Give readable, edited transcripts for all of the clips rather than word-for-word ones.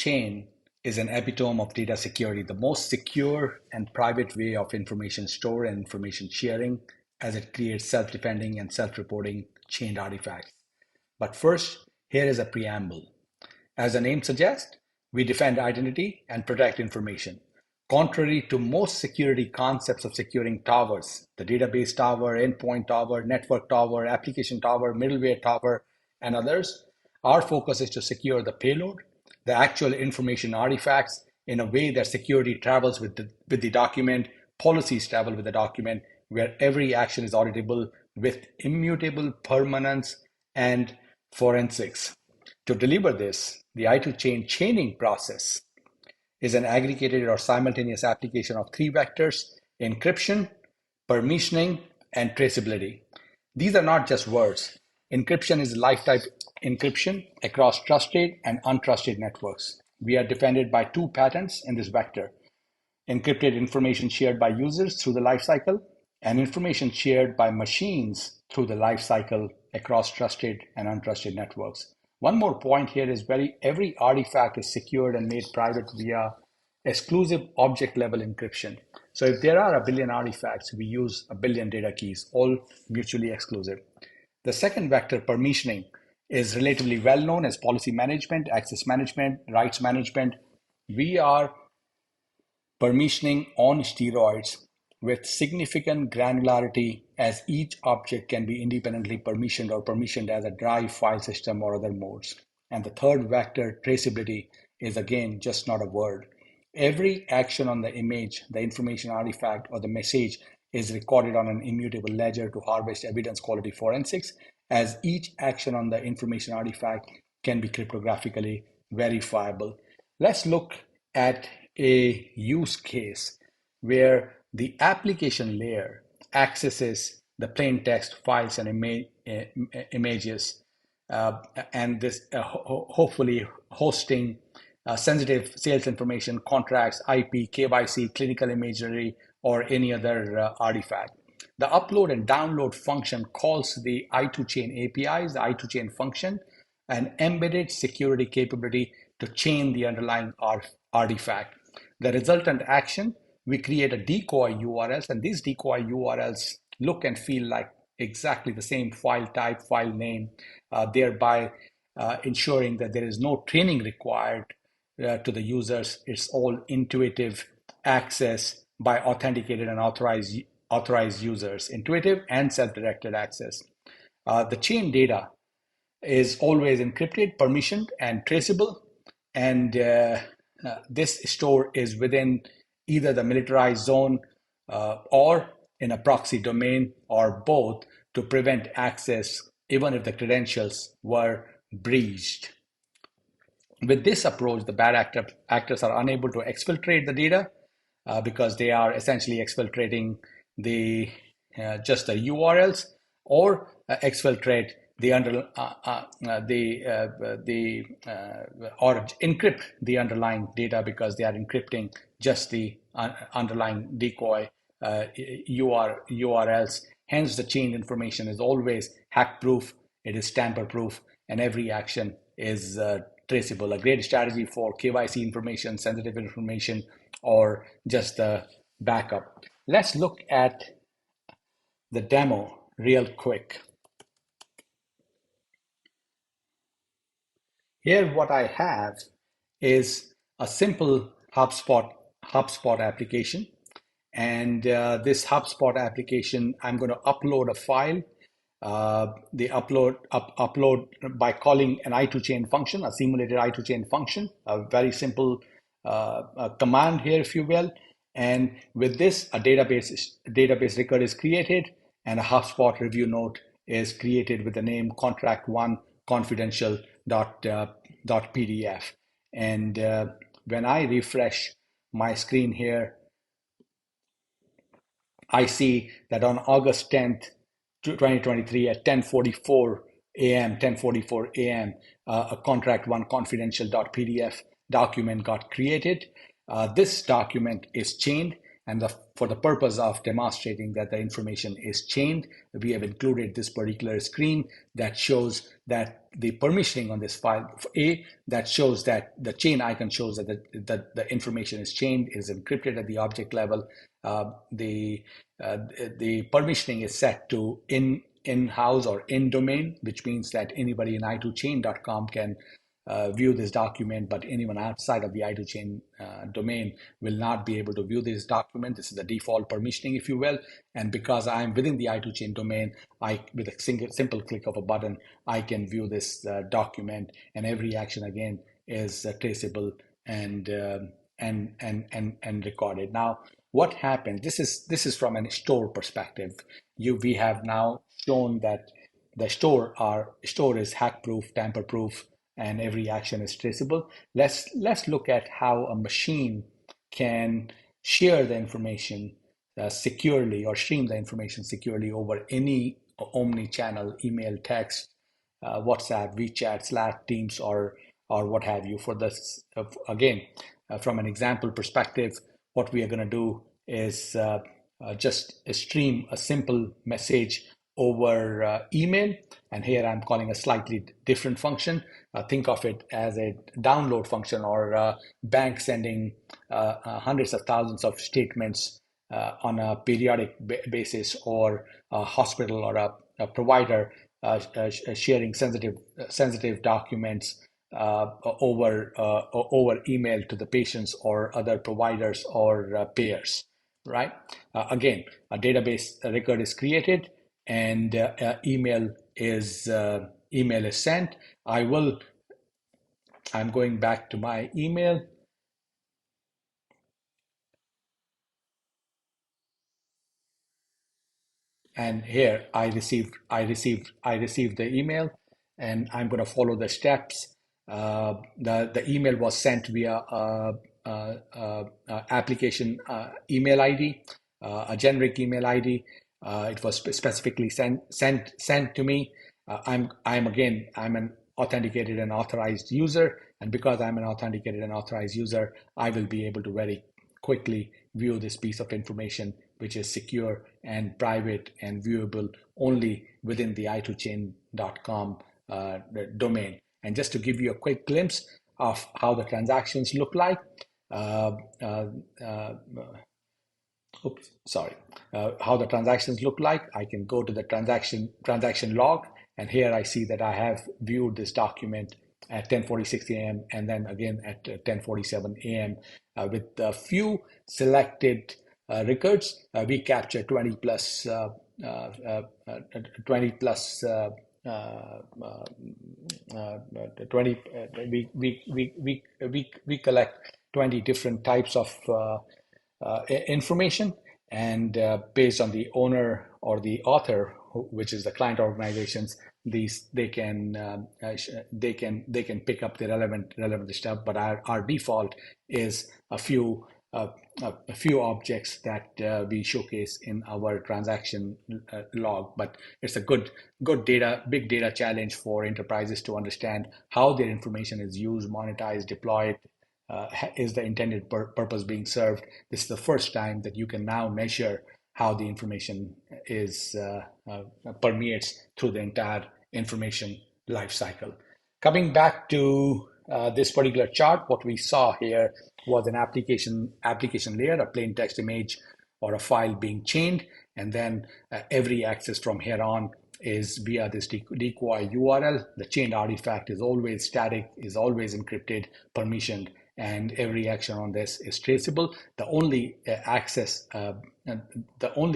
chain is an epitome of data security, the most secure and private way of information store and information sharing, as it creates self-defending and self-reporting chained artifacts. But first, here is a preamble. As the name suggests, we defend identity and protect information. Contrary to most security concepts of securing towers, the database tower, endpoint tower, network tower, application tower, middleware tower, and others, our focus is to secure the payload, the actual information artifacts, in a way that security travels with the document, policies travel with the document, where every action is auditable with immutable permanence and forensics. To deliver this, the i2Chain chaining process is an aggregated or simultaneous application of three vectors: encryption, permissioning, and traceability. These are not just words. Encryption is lifetime encryption across trusted and untrusted networks. We are defended by two patterns in this vector: encrypted information shared by users through the lifecycle, and information shared by machines through the lifecycle across trusted and untrusted networks. One more point here is every artifact is secured and made private via exclusive object level encryption. So if there are a billion artifacts, we use a billion data keys, all mutually exclusive. The second vector, permissioning, is relatively well known as policy management, access management, rights management. We are permissioning on steroids with significant granularity, as each object can be independently permissioned or permissioned as a drive, file system, or other modes. And the third vector, traceability, is again just not a word. Every action on the image, the information artifact, or the message is recorded on an immutable ledger to harvest evidence quality forensics, as each action on the information artifact can be cryptographically verifiable. Let's look at a use case where the application layer accesses the plain text files and images, and this hopefully hosting sensitive sales information, contracts, IP, KYC, clinical imagery, or any other artifact. The upload and download function calls the i2Chain APIs, the i2Chain function, an embedded security capability to chain the underlying artifact. The resultant action, we create a decoy URLs, and these decoy URLs look and feel like exactly the same file type, file name, thereby ensuring that there is no training required to the users. It's all intuitive access by authenticated and authorized users, intuitive and self-directed access. The chain data is always encrypted, permissioned, and traceable, and this store is within either the militarized zone or in a proxy domain, or both, to prevent access even if the credentials were breached. With this approach, the bad actors are unable to exfiltrate the data because they are essentially exfiltrating just the URLs, or exfiltrate or encrypt the underlying data, because they are encrypting just the underlying decoy URLs. Hence, the chained information is always hack-proof, it is tamper-proof, and every action is traceable. A great strategy for KYC information, sensitive information, or just the backup. Let's look at the demo real quick. Here, what I have is a simple HubSpot application. And this HubSpot application, I'm going to upload a file. The upload by calling an i2Chain function, a simulated i2Chain function, a very simple command here, if you will. And with this, a database record is created, and a HubSpot review note is created with the name contract1 confidential.pdf. And when I refresh my screen here, I see that on August 10th, 2023 at 10:44 a.m., a contract1 confidential.pdf document got created. This document is chained, And for the purpose of demonstrating that the information is chained, we have included this particular screen that shows that the permissioning on this file, that shows that the chain icon shows that the information is chained, is encrypted at the object level. Uh, the the permissioning is set to in-house or in domain, which means that anybody in i2chain.com can view this document, but anyone outside of the i2Chain domain will not be able to view this document. This is the default permissioning, if you will. And because I'm within the i2Chain domain, with a simple click of a button, I can view this document, and every action again is traceable and recorded. Now, what happened? This is from a store perspective. We have now shown that the store is hack proof, tamper proof, and every action is traceable. Let's look at how a machine can share the information securely, or stream the information securely over any omni-channel, email, text, WhatsApp, WeChat, Slack, Teams, or what have you. For this, again, from an example perspective, what we are going to do is just stream a simple message over email. And here I'm calling a slightly different function. Think of it as a download function, or bank sending hundreds of thousands of statements on a periodic basis, or a hospital or a provider sharing sensitive documents over email to the patients or other providers or payers, right? Again, a database record is created, and email is sent. I'm going back to my email, and here I received the email, and I'm going to follow the steps. The email was sent via application email ID, a generic email ID. It was specifically sent to me. I'm an authenticated and authorized user, and because I'm an authenticated and authorized user, I will be able to very quickly view this piece of information, which is secure and private and viewable only within the i2chain.com domain. And just to give you a quick glimpse of how the transactions look like, uh, uh, uh, oops, sorry, how the transactions look like. I can go to the transaction log, and here I see that I have viewed this document at 10:46 a.m. and then again at 10:47 a.m. With a few selected records. We capture 20 plus uh, uh, uh, 20 plus uh, uh, uh, 20 we collect 20 different types of information, and based on the owner or the author, which is the client organizations, these they can pick up the relevant stuff. But our default is uh, a few objects that we showcase in our transaction log. But it's a big data challenge for enterprises to understand how their information is used, monetized, deployed. Is the intended purpose being served? This is the first time that you can now measure how the information is permeates through the entire information lifecycle. Coming back to this particular chart, what we saw here was an application layer, a plain text image or a file being chained, and then every access from here on is via this decoy URL. The chained artifact is always static, is always encrypted, permissioned, and every action on this is traceable. The only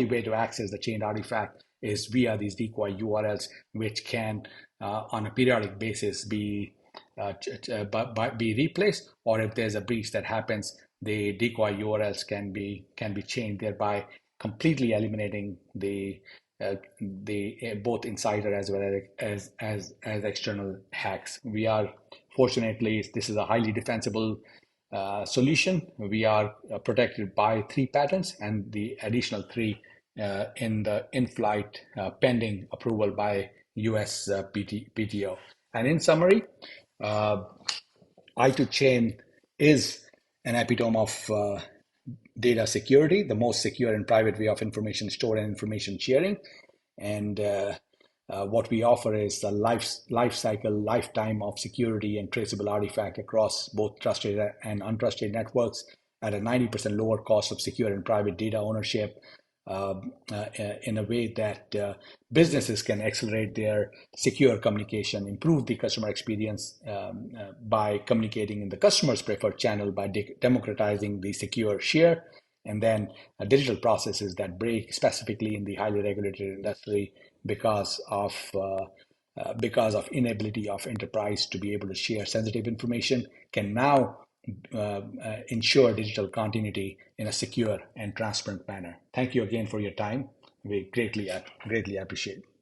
way to access the chained artifact is via these decoy URLs, which can, on a periodic basis, be replaced, or if there's a breach that happens, the decoy URLs can be changed, thereby completely eliminating the both insider as well as external hacks. We are fortunately, this is a highly defensible solution. We are protected by 3 patents, and the additional 3 in the in-flight pending approval by US PTO. And in summary, uh, i2Chain is an epitome of data security, the most secure and private way of information store and information sharing. And what we offer is a life cycle, lifetime of security and traceable artifact across both trusted and untrusted networks at a 90% lower cost of secure and private data ownership, in a way that businesses can accelerate their secure communication, improve the customer experience by communicating in the customer's preferred channel by democratizing the secure share, and then digital processes that break specifically in the highly regulated industry because of inability of enterprise to be able to share sensitive information can now ensure digital continuity in a secure and transparent manner. Thank you again for your time. We greatly appreciate it.